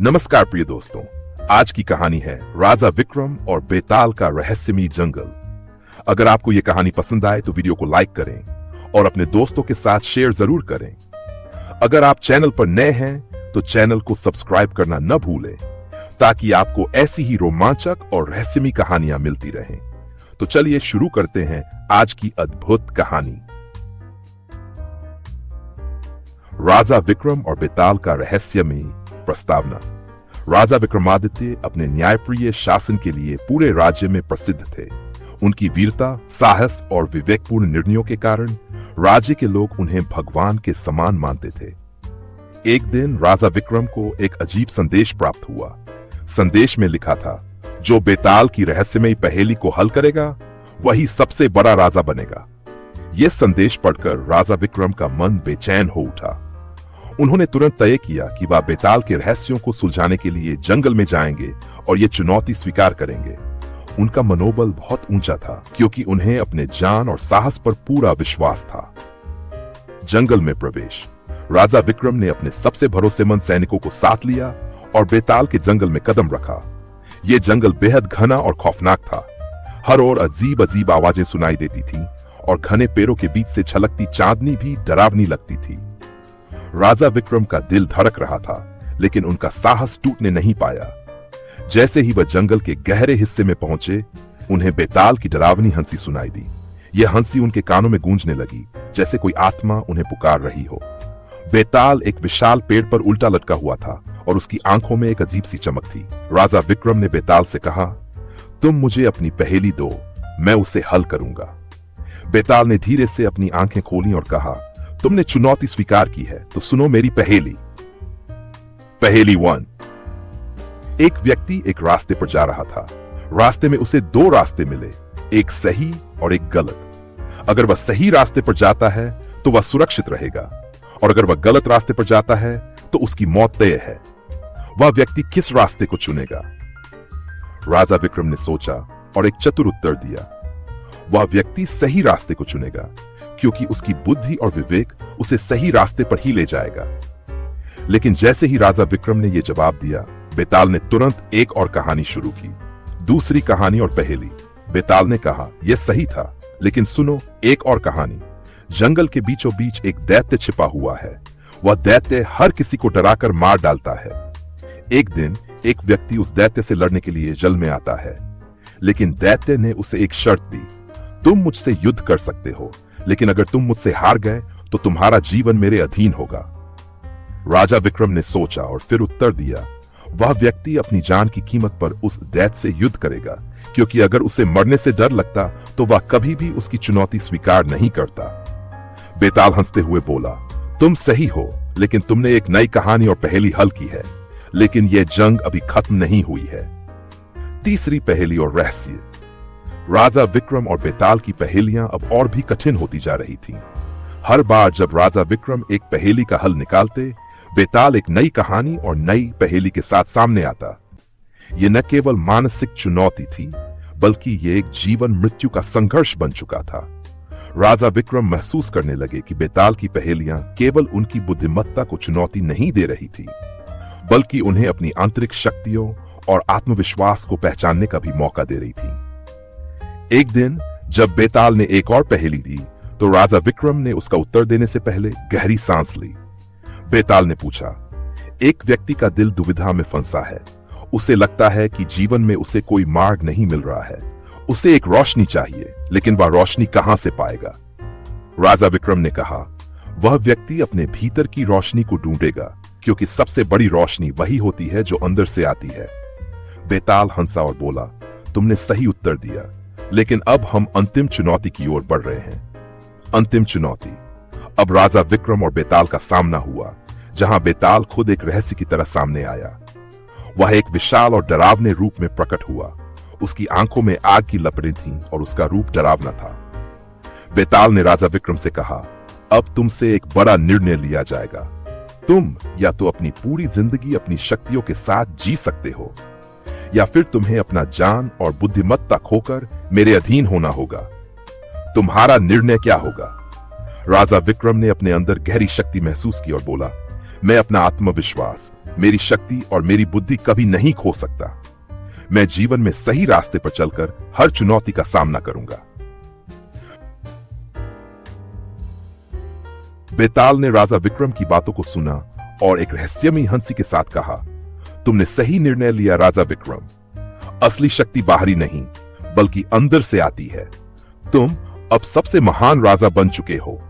नमस्कार प्रिय दोस्तों, आज की कहानी है राजा विक्रम और बेताल का रहस्यमयी जंगल। अगर आपको यह कहानी पसंद आए तो वीडियो को लाइक करें और अपने दोस्तों के साथ शेयर जरूर करें। अगर आप चैनल पर नए हैं तो चैनल को सब्सक्राइब करना न भूलें ताकि आपको ऐसी ही रोमांचक और रहस्यमयी कहानियां मिलती रहें। तो चलिए शुरू करते हैं आज की अद्भुत कहानी। राजा विक्रम और बेताल का रहस्यमयी प्रस्तावना। राजा विक्रमादित्य अपने न्यायप्रिय शासन के लिए पूरे राज्य में प्रसिद्ध थे। उनकी वीरता, साहस और विवेकपूर्ण निर्णयों के कारण राज्य के लोग उन्हें भगवान के समान मानते थे। एक दिन राजा विक्रम को एक अजीब संदेश प्राप्त हुआ। संदेश में लिखा था, जो बेताल की रहस्यमयी पहेली को हल करेगा वही सबसे बड़ा राजा बनेगा। यह संदेश पढ़कर राजा विक्रम का मन बेचैन हो उठा। उन्होंने तुरंत तय किया कि वह बेताल के रहस्यों को सुलझाने के लिए जंगल में जाएंगे और ये चुनौती स्वीकार करेंगे। उनका मनोबल बहुत ऊंचा था क्योंकि उन्हें अपने जान और साहस पर पूरा विश्वास था। जंगल में प्रवेश। राजा विक्रम ने अपने सबसे भरोसेमंद सैनिकों को साथ लिया और बेताल के जंगल में कदम रखा। यह जंगल बेहद घना और खौफनाक था। हर ओर अजीब अजीब आवाजें सुनाई देती थीं और घने पेड़ों के बीच से छलकती चांदनी भी डरावनी लगती थी। राजा विक्रम का दिल धड़क रहा था, लेकिन उनका साहस टूटने नहीं पाया। जैसे ही वह जंगल के गहरे हिस्से में पहुंचे, उन्हें बेताल की डरावनी हंसी सुनाई दी। यह हंसी उनके कानों में गूंजने लगी, जैसे कोई आत्मा उन्हें पुकार रही हो। बेताल एक विशाल पेड़ पर उल्टा लटका हुआ था और उसकी आंखों में एक अजीब सी चमक थी। राजा विक्रम ने बेताल से कहा, तुम मुझे अपनी पहेली दो, मैं उसे हल करूंगा। बेताल ने धीरे से अपनी आंखें खोली और कहा, तुमने चुनौती स्वीकार की है तो सुनो मेरी पहेली। पहेली 1। एक व्यक्ति एक रास्ते पर जा रहा था। रास्ते में उसे दो रास्ते मिले, एक सही और एक गलत। अगर वह सही रास्ते पर जाता है तो वह सुरक्षित रहेगा, और अगर वह गलत रास्ते पर जाता है तो उसकी मौत तय है। वह व्यक्ति किस रास्ते को चुनेगा? राजा विक्रम ने सोचा और एक चतुर उत्तर दिया, वह व्यक्ति सही रास्ते को चुनेगा क्योंकि उसकी बुद्धि और विवेक उसे सही रास्ते पर ही ले जाएगा। लेकिन जैसे ही राजा विक्रम ने यह जवाब दिया, बेताल ने तुरंत एक और कहानी शुरू की। दूसरी कहानी और पहेली। बेताल ने कहा, यह सही था, लेकिन सुनो एक और कहानी। जंगल के बीचों बीच एक दैत्य छिपा हुआ है। वह दैत्य हर किसी को डराकर मार डालता है। एक दिन एक व्यक्ति उस दैत्य से लड़ने के लिए जल में आता है, लेकिन दैत्य ने उसे एक शर्त दी, तुम मुझसे युद्ध कर सकते हो, लेकिन अगर तुम मुझसे हार गए तो तुम्हारा जीवन मेरे अधीन होगा। राजा विक्रम ने सोचा और फिर उत्तर दिया, वह व्यक्ति अपनी जान की कीमत पर उस दैत्य से युद्ध करेगा, क्योंकि अगर उसे मरने से डर लगता तो वह कभी भी उसकी चुनौती स्वीकार नहीं करता। बेताल हंसते हुए बोला, तुम सही हो, लेकिन तुमने एक नई कहानी और पहेली हल की है, लेकिन यह जंग अभी खत्म नहीं हुई है। तीसरी पहेली और रहस्य। राजा विक्रम और बेताल की पहेलियां अब और भी कठिन होती जा रही थीं। हर बार जब राजा विक्रम एक पहेली का हल निकालते, बेताल एक नई कहानी और नई पहेली के साथ सामने आता। यह न केवल मानसिक चुनौती थी, बल्कि यह एक जीवन मृत्यु का संघर्ष बन चुका था। राजा विक्रम महसूस करने लगे कि बेताल की पहेलियां केवल उनकी बुद्धिमत्ता को चुनौती नहीं दे रही थी, बल्कि उन्हें अपनी आंतरिक शक्तियों और आत्मविश्वास को पहचानने का भी मौका दे रही थी। एक दिन जब बेताल ने एक और पहेली दी तो राजा विक्रम ने उसका उत्तर देने से पहले गहरी सांस ली। बेताल ने पूछा, एक व्यक्ति का दिल दुविधा में फंसा है। उसे लगता है कि जीवन में उसे कोई मार्ग नहीं मिल रहा है। उसे एक रोशनी चाहिए, लेकिन वह रोशनी कहां से पाएगा? राजा विक्रम ने कहा, वह व्यक्ति अपने भीतर की रोशनी को ढूंढेगा, क्योंकि सबसे बड़ी रोशनी वही होती है जो अंदर से आती है। बेताल हंसा और बोला, तुमने सही उत्तर दिया, लेकिन अब हम अंतिम चुनौती की ओर बढ़ रहे हैं। अंतिम चुनौती। अब राजा विक्रम और बेताल का सामना हुआ, जहां बेताल खुद एक रहस्य की तरह सामने आया। वह एक विशाल और डरावने रूप में प्रकट हुआ। उसकी आंखों में आग की लपटें थीं और उसका रूप डरावना था। बेताल ने राजा विक्रम से कहा, अब तुमसे एक बड़ा निर्णय लिया जाएगा। तुम या तो अपनी पूरी जिंदगी अपनी शक्तियों के साथ जी सकते हो, या फिर तुम्हें अपना जान और बुद्धिमत्ता खोकर मेरे अधीन होना होगा। तुम्हारा निर्णय क्या होगा? राजा विक्रम ने अपने अंदर गहरी शक्ति महसूस की और बोला, मैं अपना आत्मविश्वास, मेरी शक्ति और मेरी बुद्धि कभी नहीं खो सकता। मैं जीवन में सही रास्ते पर चलकर हर चुनौती का सामना करूंगा। बेताल ने राजा विक्रम की बातों को सुना और एक रहस्यमयी हंसी के साथ कहा, तुमने सही निर्णय लिया राजा विक्रम। असली शक्ति बाहरी नहीं बल्कि अंदर से आती है। तुम अब सबसे महान राजा बन चुके हो।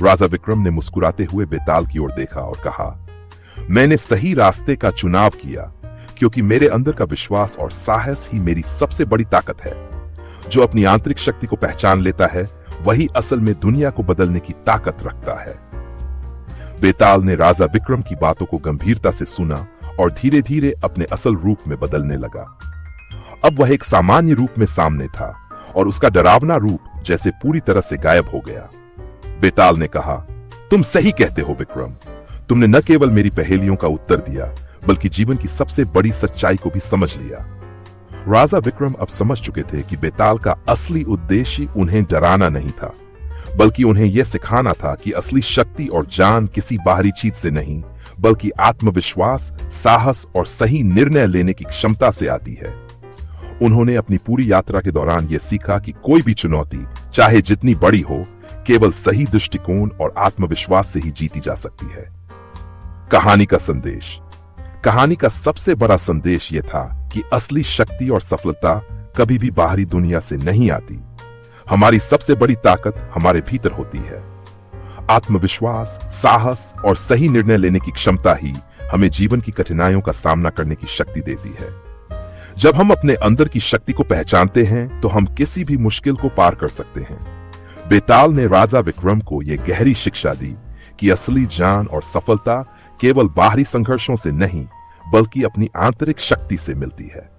राजा विक्रम ने मुस्कुराते हुए बेताल की ओर देखा और कहा, मैंने सही रास्ते का चुनाव किया क्योंकि मेरे अंदर का विश्वास और साहस ही मेरी सबसे बड़ी ताकत है। जो अपनी आंतरिक शक्ति को पहचान लेता है वही असल में दुनिया को बदलने की ताकत रखता है। बेताल ने राजा विक्रम की बातों को गंभीरता से सुना और धीरे धीरे अपने असल रूप में बदलने लगा। अब वह एक सामान्य रूप में सामने था और उसका डरावना रूप जैसे पूरी तरह से गायब हो गया। बेताल ने कहा, तुम सही कहते हो विक्रम। तुमने न केवल मेरी पहेलियों का उत्तर दिया बल्कि जीवन की सबसे बड़ी सच्चाई को भी समझ लिया। राजा विक्रम अब समझ चुके थे कि बेताल का असली उद्देश्य उन्हें डराना नहीं था बल्कि उन्हें यह सिखाना था कि असली शक्ति और जान किसी बाहरी चीज से नहीं बल्कि आत्मविश्वास, साहस और सही निर्णय लेने की क्षमता से आती है। उन्होंने अपनी पूरी यात्रा के दौरान यह सीखा कि कोई भी चुनौती चाहे जितनी बड़ी हो, केवल सही दृष्टिकोण और आत्मविश्वास से ही जीती जा सकती है। कहानी का संदेश। कहानी का सबसे बड़ा संदेश यह था कि असली शक्ति और सफलता कभी भी बाहरी दुनिया से नहीं आती। हमारी सबसे बड़ी ताकत हमारे भीतर होती है। आत्मविश्वास, साहस और सही निर्णय लेने की क्षमता ही हमें जीवन की कठिनाइयों का सामना करने की शक्ति देती है। जब हम अपने अंदर की शक्ति को पहचानते हैं तो हम किसी भी मुश्किल को पार कर सकते हैं। बेताल ने राजा विक्रम को यह गहरी शिक्षा दी कि असली जान और सफलता केवल बाहरी संघर्षों से नहीं बल्कि अपनी आंतरिक शक्ति से मिलती है।